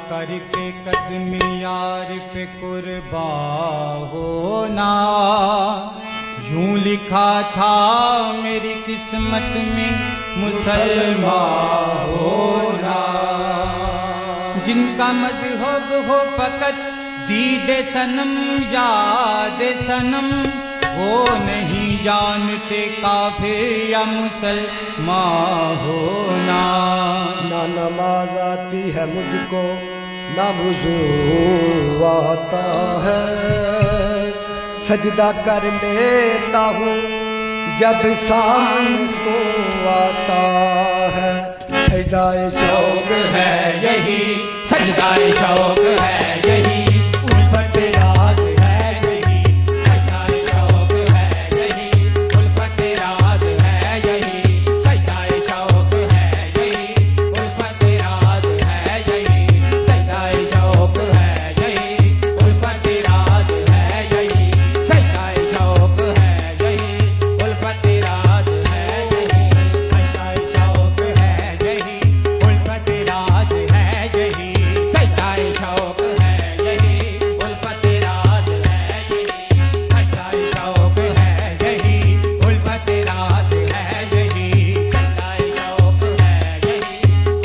करके कदमी यार पे कुर्बा होना, यूं लिखा था मेरी किस्मत में मुसलमान होना। जिनका मज़हब हो फकत दीदे सनम याद सनम, वो नहीं जानते काफिर या मुसलमान होना। ना नमाज आती है मुझको ना वुज़ू आता है, सजदा कर लेता हूँ जब सामने तो आता है। सजदाए शौक है यही, सजदाए शौक है यही, उल्फत राज है यही, सजदाए शौक है यही, उल्फत राज है यही, सजदाए शौक है यही, उल्फत राज है यही, सजदाए शौक है यही, उल्फत राज है यही, सजदाए शौक है यही, उल्फत राज है यही, सजदाए शौक है यही, उल्फत राज है यही, सजदाए शौक है यही, उल्फत राज है यही, सजदाए शौक है यही, उल्फत राज है यही, सजदाए शौक है यही,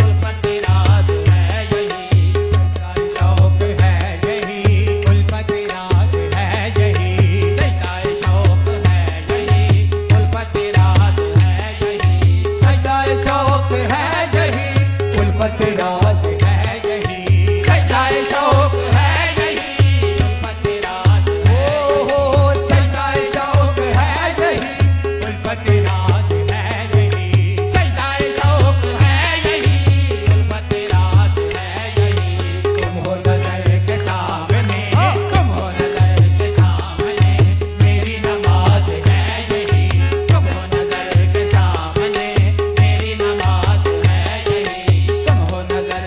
उल्फत राज है यही, सजदाए शौक है यही, उल्फत राज है यही, सजदाए शौक है यही, उल्फत राज है यही, सजदाए शौक है यही, उल्फत राज है यही, सजदाए शौक है यही, उल्फत राज है, ओ सजदाए शौक है यही, उल्फत राज है यही, सजदाए शौक है यही, उल्फत राज है यही। तुम हो नजर के सामने, तुम हो नजर के सामने, मेरी नमाज है यही, तुम हो नजर के सामने, मेरी नमाज है यही, तुम हो नजर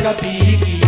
कभी की